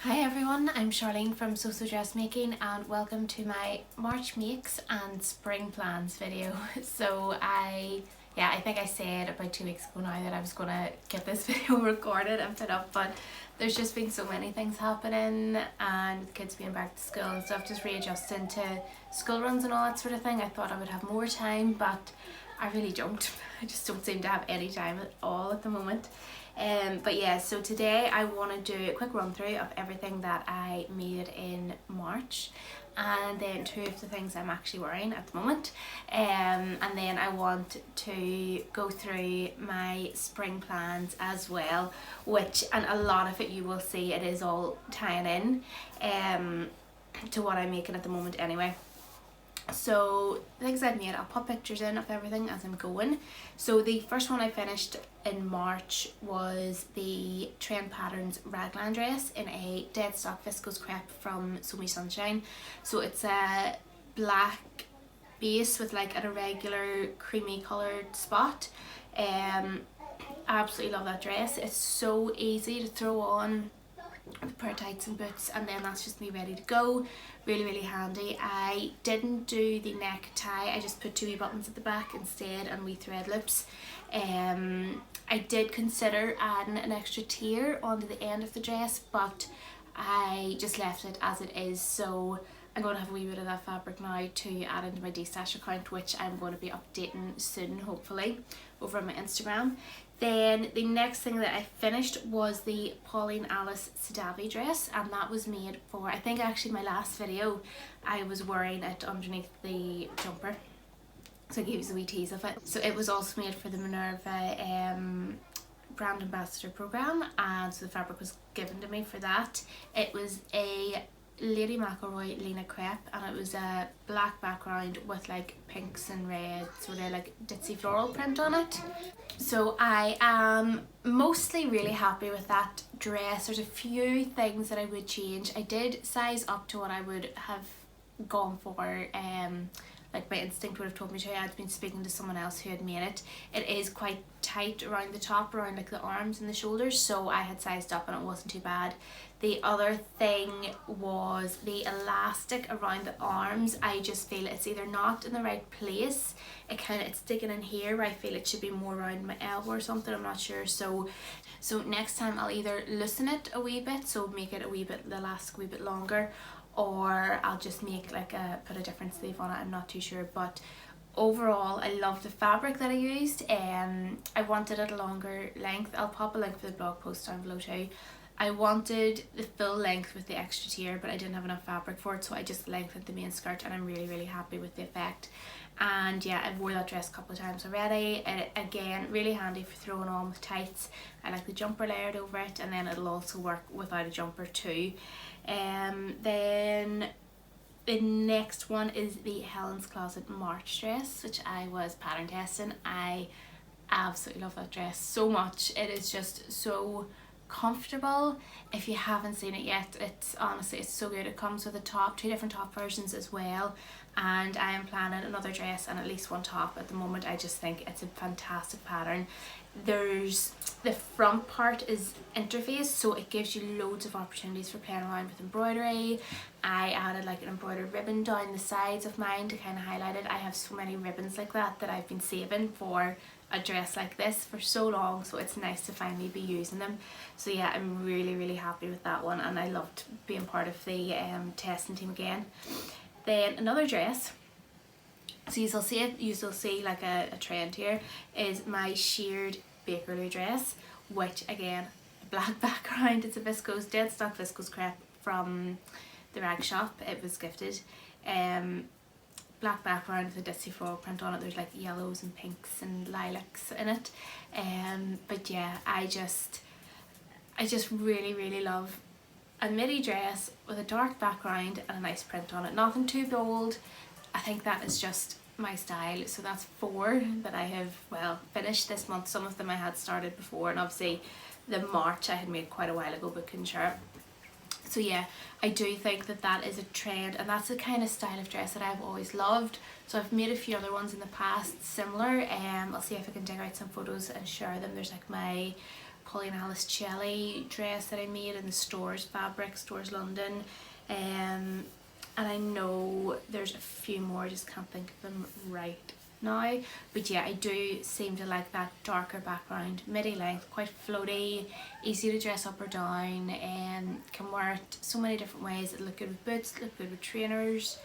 Hi everyone, I'm Sharlene from So Dressmaking and welcome to my March makes and spring plans video. So I think I said about 2 weeks ago now that I was gonna get this video recorded and put up, but there's just been so many things happening and with kids being back to school and stuff, just readjusting to school runs and all that sort of thing. I thought I would have more time, but I really don't. I just don't seem to have any time at all at the moment. But yeah, so today I want to do a quick run through of everything that I made in March, and then 2 of the things I'm actually wearing at the moment, and then I want to go through my spring plans as well, which, and a lot of it you will see it is all tying in to what I'm making at the moment anyway. So the things I've made, I'll put pictures in of everything as I'm going. So the first one I finished in March was the Patterns Raglan dress in a dead stock viscose crepe from So Me Sunshine. So it's a black base with like an irregular creamy coloured spot. I absolutely love that dress. It's so easy to throw on with a pair of tights and boots, and then that's just me ready to go. Really handy. I didn't do the neck tie, I just put 2 wee buttons at the back instead and wee thread loops. I did consider adding an extra tier onto the end of the dress, but I just left it as it is. So I'm going to have a wee bit of that fabric now to add into my DStash account, which I'm going to be updating soon, hopefully, over on my Instagram. Then the next thing that I finished was the Pauline Alice Sedavi dress, and that was made for, I think actually my last video I was wearing it underneath the jumper, so I gave you a wee tease of it. So it was also made for the Minerva brand ambassador program, and so the fabric was given to me for that. It was a Lady McElroy Lena crepe, and it was a black background with like pinks and reds, sort of like ditzy floral print on it. So I am mostly really happy with that dress. There's a few things that I would change. I did size up to what I would have gone for, like my instinct would have told me to. I had been speaking to someone else who had made it. It is quite tight around the top, around like the arms and the shoulders, so I had sized up and it wasn't too bad. The other thing was the elastic around the arms. I just feel it's either not in the right place, it's sticking in here where I feel it should be more around my elbow or something, I'm not sure. So next time I'll either loosen it a wee bit, so make it a wee bit, the elastic a wee bit longer, or I'll just make like put a different sleeve on it, I'm not too sure. But overall I love the fabric that I used. I wanted it a longer length. I'll pop a link for the blog post down below too. I wanted the full length with the extra tier, but I didn't have enough fabric for it, so I just lengthened the main skirt, and I'm really happy with the effect. And yeah, I've worn that dress a couple of times already, and again, really handy for throwing on with tights. I like the jumper layered over it, and then it'll also work without a jumper too. Then the next one is the Helen's Closet March dress, which I was pattern testing. I absolutely love that dress so much. It is just so comfortable. If you haven't seen it yet, it's so good. It comes with a top, 2 different top versions as well, and I am planning another dress and at least one top at the moment. I just think it's a fantastic pattern. There's the front part is interfaced, so it gives you loads of opportunities for playing around with embroidery. I added like an embroidered ribbon down the sides of mine to kind of highlight it. I have so many ribbons like that I've been saving for a dress like this for so long, so it's nice to finally be using them. So yeah, I'm really happy with that one, and I loved being part of the testing team again. Then another dress, so you'll see like a trend here, is my sheared Bakerloo dress, which again, a black background. It's a viscose, dead stock viscose crepe from the rag shop. It was gifted. Black background with a ditzy floral print on it. There's like yellows and pinks and lilacs in it. But yeah, I just really love a midi dress with a dark background and a nice print on it. Nothing too bold. I think that is just my style. So that's 4 that I have, well, finished this month. Some of them I had started before, and obviously the March I had made quite a while ago but couldn't share it. So yeah, I do think that that is a trend, and that's the kind of style of dress that I've always loved. So I've made a few other ones in the past similar. I'll see if I can dig out some photos and share them. There's like my Pauline Alice Shelley dress that I made in the Stores Fabric, Stores London. And I know there's a few more, I just can't think of them right now. But yeah, I do seem to like that darker background, midi length, quite floaty, easy to dress up or down, and can wear it so many different ways. It look good with boots, look good with trainers,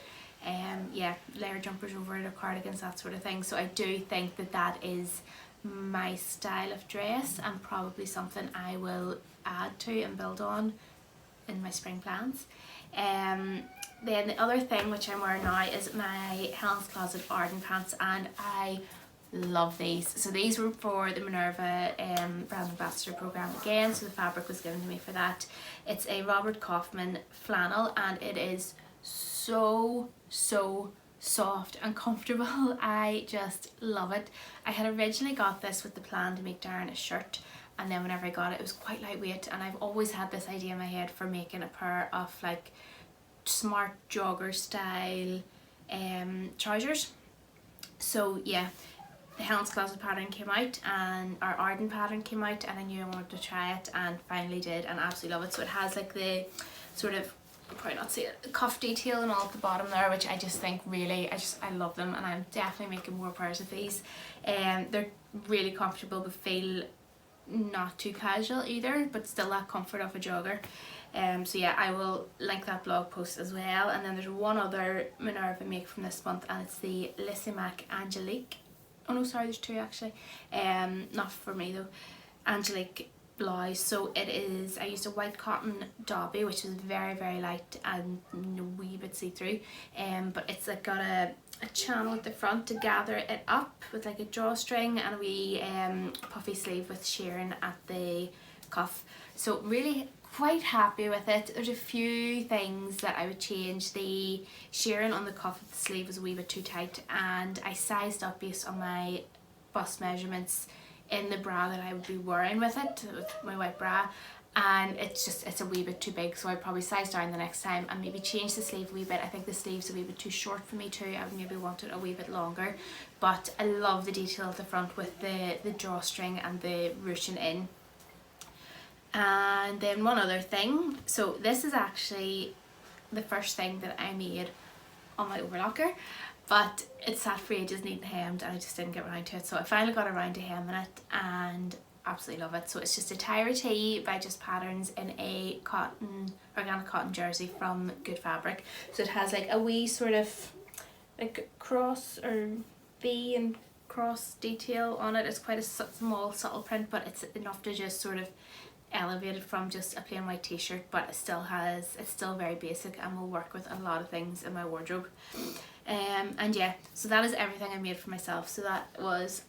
yeah, layer jumpers over it or cardigans, that sort of thing. So I do think that that is my style of dress and probably something I will add to and build on in my spring plans. Then the other thing which I'm wearing now is my Helen's Closet Arden Pants, and I love these. So these were for the Minerva brand ambassador program again, so the fabric was given to me for that. It's a Robert Kaufman flannel and it is so soft and comfortable. I just love it. I had originally got this with the plan to make Darren a shirt, and then whenever I got it, it was quite lightweight, and I've always had this idea in my head for making a pair of like smart jogger style trousers. So yeah, the Helen's Closet pattern came out and our Arden pattern came out, and I knew I wanted to try it and finally did, and absolutely love it. So it has like the sort of, you'll probably not see it, the cuff detail and all at the bottom there, which I just think really, I love them, and I'm definitely making more pairs of these. They're really comfortable but feel not too casual either, but still that comfort of a jogger. So yeah, I will link that blog post as well. And then there's one other Minerva make from this month, and it's the Lysimaque Angelique. Oh no, sorry, there's two actually. Not for me though. Angelique blouse. So it is, I used a white cotton dobby, which is very light and a wee bit see-through. But it's like got a channel at the front to gather it up with like a drawstring, and a wee puffy sleeve with shearing at the cuff. So really quite happy with it. There's a few things that I would change. The shearing on the cuff of the sleeve was a wee bit too tight, and I sized up based on my bust measurements in the bra that I would be wearing with it, with my white bra, and it's a wee bit too big, so I'd probably size down the next time and maybe change the sleeve a wee bit. I think the sleeve's a wee bit too short for me too. I would maybe want it a wee bit longer, but I love the detail at the front with the drawstring and the ruching in. And then one other thing, so this is actually the first thing that I made on my overlocker, but it sat for ages needing hemmed and I just didn't get around to it, so I finally got around to hemming it and absolutely love it. So it's just a Tyra Tee by Just Patterns in a organic cotton jersey from Good Fabric. So it has like a wee sort of like cross or V and cross detail on it. It's quite a small subtle print, but it's enough to just sort of elevated from just a plain white t-shirt, but it's still very basic and will work with a lot of things in my wardrobe. And yeah, so that is everything I made for myself. So that was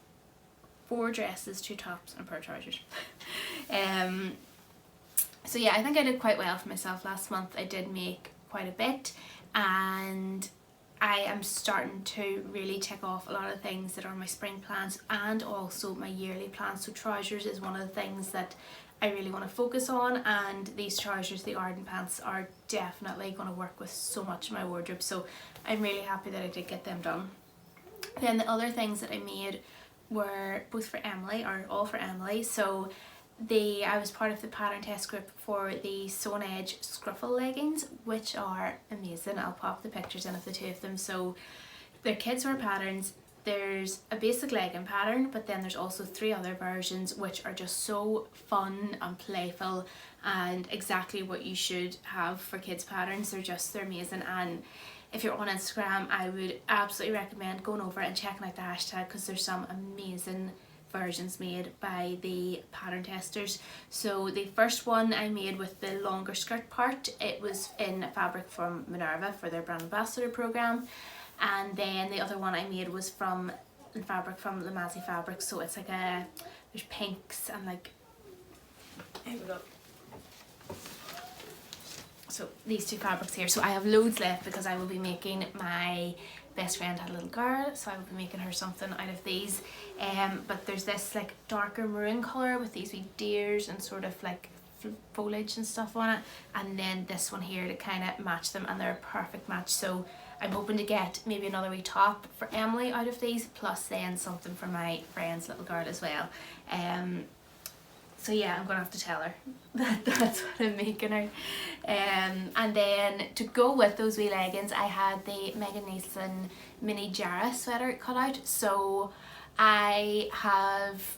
4 dresses, 2 tops and a pair of trousers. So yeah, I think I did quite well for myself last month. I did make quite a bit, and I am starting to really tick off a lot of things that are my spring plans and also my yearly plans. So trousers is one of the things that I really want to focus on, and these trousers, the Arden Pants, are definitely going to work with so much in my wardrobe, so I'm really happy that I did get them done. Then the other things that I made were both for Emily, or all for Emily. So I was part of the pattern test group for the Sew on Edge Skruffle Leggings, which are amazing. I'll pop the pictures in of the 2 of them. So they're kids wear patterns. There's a basic legging pattern, but then there's also 3 other versions which are just so fun and playful and exactly what you should have for kids patterns. They're amazing, and if you're on Instagram, I would absolutely recommend going over and checking out the hashtag, because there's some amazing versions made by the pattern testers. So the first one I made with the longer skirt part, it was in fabric from Minerva for their brand ambassador program. And then the other one I made was from fabric from Lysimaque Fabric. So it's like there's pinks and like, here we go. So these 2 fabrics here. So I have loads left because I will be making, my best friend had a little girl, so I will be making her something out of these. But there's this like darker maroon colour with these wee deers and sort of like foliage and stuff on it, and then this one here to kind of match them, and they're a perfect match. So I'm hoping to get maybe another wee top for Emily out of these, plus then something for my friend's little girl as well. So yeah, I'm gonna have to tell her that that's what I'm making her. And then to go with those wee leggings, I had the Megan Neeson mini Jarrah sweater cut out. So I have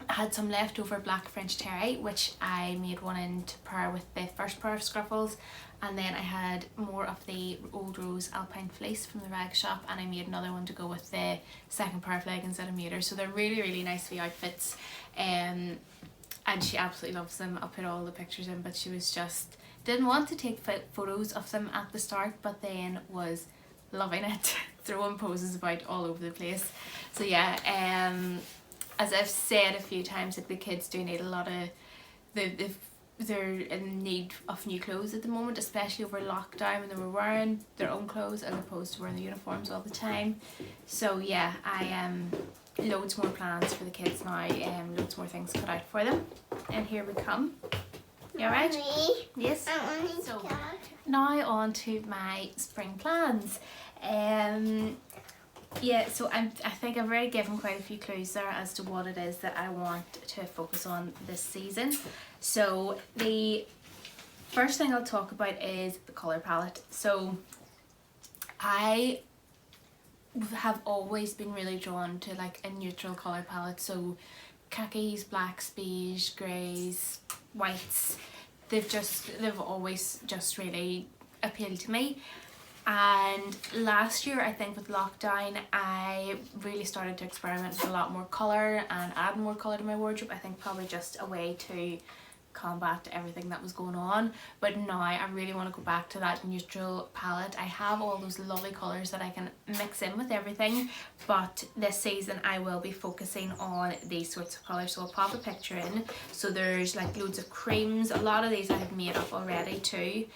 had some leftover black French terry, which I made one in to pair with the first pair of Skruffles, and then I had more of the Old Rose Alpine fleece from the rag shop, and I made another one to go with the second pair of leggings that I made her. So they're really nice wee outfits, and she absolutely loves them. I'll put all the pictures in, but she was just didn't want to take photos of them at the start, but then was loving it, throwing poses about all over the place. So yeah, as I've said a few times, like the kids do need a lot of, they're in need of new clothes at the moment, especially over lockdown when they were wearing their own clothes as opposed to wearing the uniforms all the time. So yeah, I loads more plans for the kids now, loads more things cut out for them. And here we come. You alright? Yes. So now on to my spring plans. Yeah, so I think I've already given quite a few clues there as to what it is that I want to focus on this season. So the first thing I'll talk about is the colour palette. So I have always been really drawn to like a neutral colour palette. So khakis, blacks, beige, greys, whites. They've always just really appealed to me. And last year, I think with lockdown, I really started to experiment with a lot more colour and add more colour to my wardrobe. I think probably just a way to combat everything that was going on. But now I really want to go back to that neutral palette. I have all those lovely colours that I can mix in with everything, but this season I will be focusing on these sorts of colours. So I'll pop a picture in. So there's like loads of creams. A lot of these I have made up already too.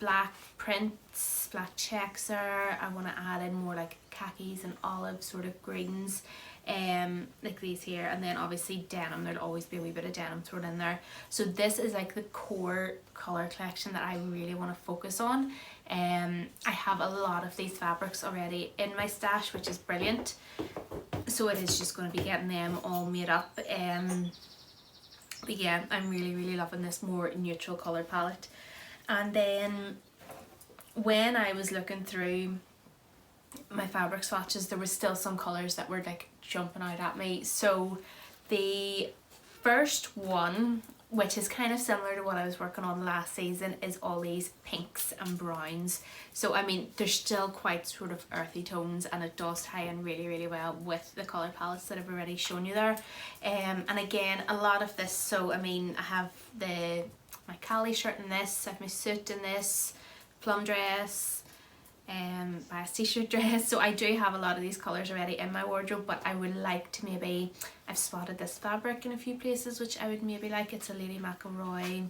Black prints, black checks there. I want to add in more like khakis and olive sort of greens, like these here, and then obviously denim. There'll always be a wee bit of denim thrown in there. So this is like the core colour collection that I really want to focus on. I have a lot of these fabrics already in my stash, which is brilliant. So it is just going to be getting them all made up. But yeah, I'm really loving this more neutral colour palette. And then when I was looking through my fabric swatches, there was still some colours that were like jumping out at me. So the first one, which is kind of similar to what I was working on last season, is all these pinks and browns. So I mean, they're still quite sort of earthy tones, and it does tie in really well with the colour palettes that I've already shown you there. And again, a lot of this, so I mean, I have my Cali shirt in this, I have my suit in this, plum dress, bias t-shirt dress. So I do have a lot of these colours already in my wardrobe, but I would like to maybe, I've spotted this fabric in a few places which I would maybe like. It's a Lysimaque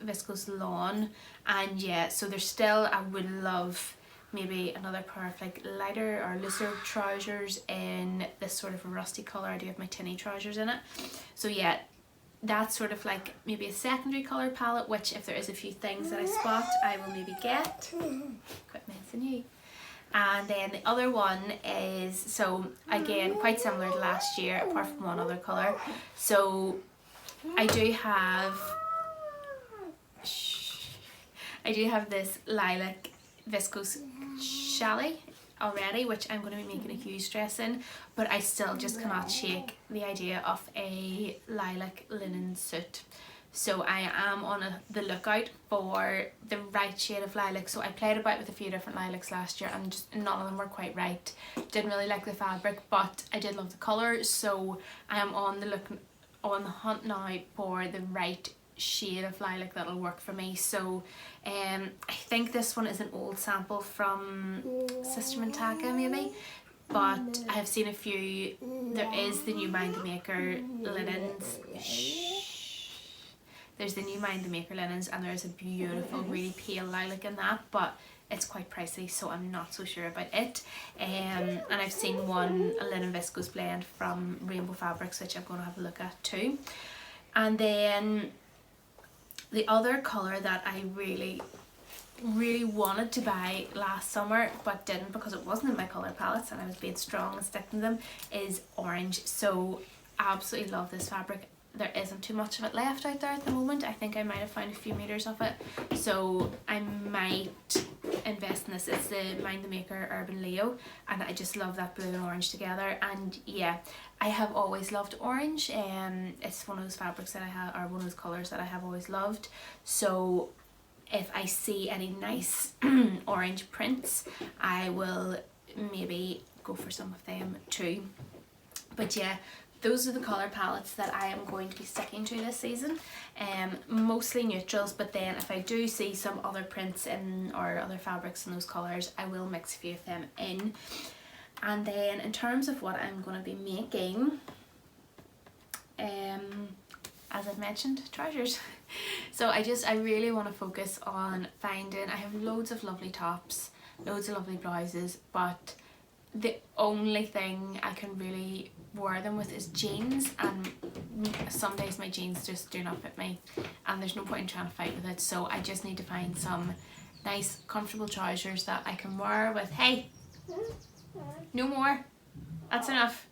Viscose lawn, and yeah, so there's still, I would love maybe another pair of like lighter or looser trousers in this sort of a rusty colour. I do have my tinny trousers in it. So yeah, that's sort of like maybe a secondary colour palette, which if there is a few things that I spot, I will maybe get. Quit messing you. And then the other one is, so again, quite similar to last year, apart from one other colour. So I do have this lilac viscose chalet already, which I'm going to be making a huge dress in, but I still just cannot shake the idea of a lilac linen suit. So I am on the lookout for the right shade of lilac. So I played about with a few different lilacs last year, and just none of them were quite right. Didn't really like the fabric, but I did love the colour. So I am on the hunt now for the right shade of lilac that'll work for me. So I think this one is an old sample from Sister Mintaka maybe, but I have seen a few. There is the new Mind the Maker linens. There's the new Mind the Maker linens, and there's a beautiful really pale lilac in that, but it's quite pricey, so I'm not so sure about it. And I've seen a linen viscose blend from Rainbow Fabrics, which I'm going to have a look at too. And then the other colour that I really wanted to buy last summer but didn't because it wasn't in my colour palettes and I was being strong and sticking to them is orange. So absolutely love this fabric. There isn't too much of it left out there at the moment. I think I might have found a few meters of it, so I might invest in this. It's the Mind the Maker Urban Leo, and I just love that blue and orange together. And yeah, I have always loved orange. It's one of those fabrics that I have, or one of those colours that I have always loved. So if I see any nice orange prints, I will maybe go for some of them too. But yeah, those are the colour palettes that I am going to be sticking to this season. Mostly neutrals, but then if I do see some other prints in or other fabrics in those colours, I will mix a few of them in. And then in terms of what I'm going to be making, as I've mentioned, trousers. So I really want to focus on finding, I have loads of lovely tops, loads of lovely blouses, but the only thing I can really wear them with is jeans, and some days my jeans just do not fit me and there's no point in trying to fight with it. So I just need to find some nice comfortable trousers that I can wear with, hey, no more, that's enough.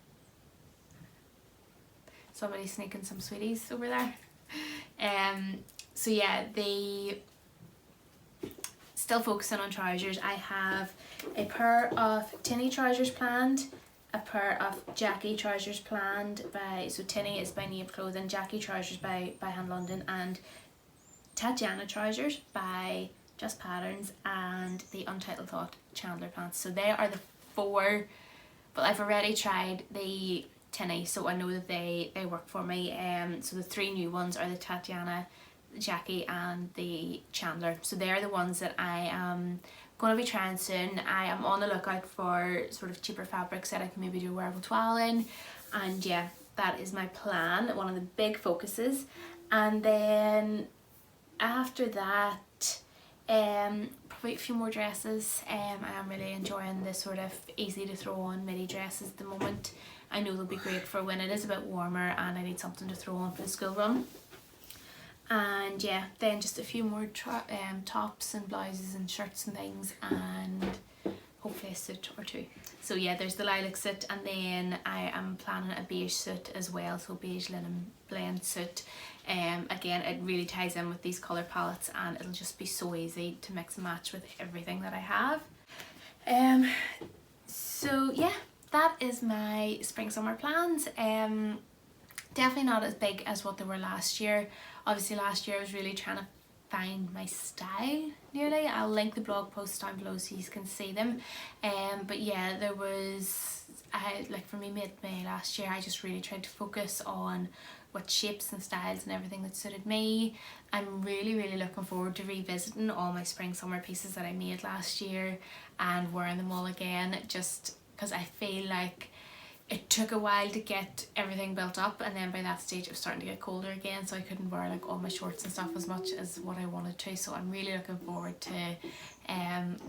Somebody's sneaking some sweeties over there. So yeah, still focusing on trousers. I have a pair of tinny trousers planned, a pair of Jackie trousers planned by, so tinny is by Nave Clothing, Jackie trousers by Hand London, and Tatiana trousers by Just Patterns, and the Untitled Thought Chandler pants. So they are the 4, but I've already tried the tinny, so I know that they work for me. So the 3 new ones are the Tatiana, Jackie and the Chandler. So they're the ones that I am going to be trying soon. I am on the lookout for sort of cheaper fabrics that I can maybe do a wearable toile in, and yeah, that is my plan, one of the big focuses. And then after that, probably a few more dresses. I am really enjoying this sort of easy to throw on midi dresses at the moment. I know they'll be great for when it is a bit warmer and I need something to throw on for the school run. And yeah, then just a few more tops and blouses and shirts and things, and hopefully a suit or 2. So yeah, there's the lilac suit, and then I am planning a beige suit as well, so beige linen blend suit. Again, it really ties in with these colour palettes, and it'll just be so easy to mix and match with everything that I have. So yeah, that is my spring summer plans. Definitely not as big as what they were last year. Obviously last year I was really trying to find my style nearly. I'll link the blog posts down below so you can see them. But yeah, there was, like for me mid-May last year, I just really tried to focus on what shapes and styles and everything that suited me. I'm really looking forward to revisiting all my spring summer pieces that I made last year and wearing them all again, just because I feel like it took a while to get everything built up, and then by that stage it was starting to get colder again, so I couldn't wear like all my shorts and stuff as much as what I wanted to. So I'm really looking forward to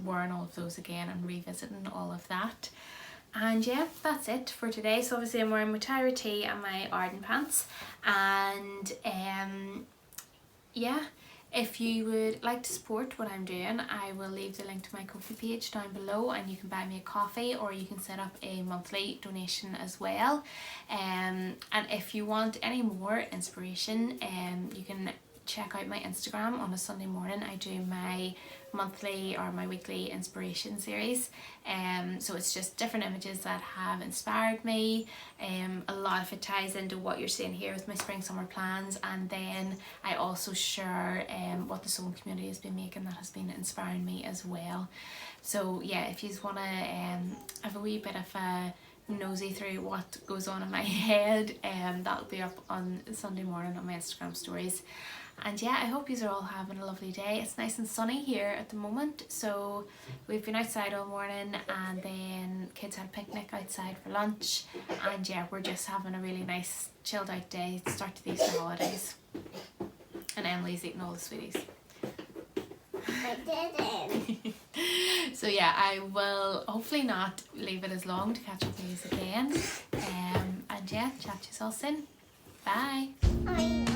wearing all of those again and revisiting all of that. And yeah, that's it for today. So obviously I'm wearing my Tyra Tee and my Arden Pants, and yeah, if you would like to support what I'm doing, I will leave the link to my Ko-fi page down below, and you can buy me a coffee or you can set up a monthly donation as well. And if you want any more inspiration, you can check out my Instagram. On a Sunday morning I do my monthly or my weekly inspiration series. So it's just different images that have inspired me. A lot of it ties into what you're seeing here with my spring summer plans, and then I also share what the sewing community has been making that has been inspiring me as well. So yeah, if you just want to have a wee bit of a nosy through what goes on in my head, that'll be up on Sunday morning on my Instagram stories. And yeah, I hope you are all having a lovely day. It's nice and sunny here at the moment, so we've been outside all morning, and then kids had a picnic outside for lunch, and yeah, we're just having a really nice chilled out day to start to the Easter holidays. And Emily's eating all the sweeties. I didn't. So yeah, I will hopefully not leave it as long to catch up with you again. And yeah, chat to you all soon. Bye. Bye.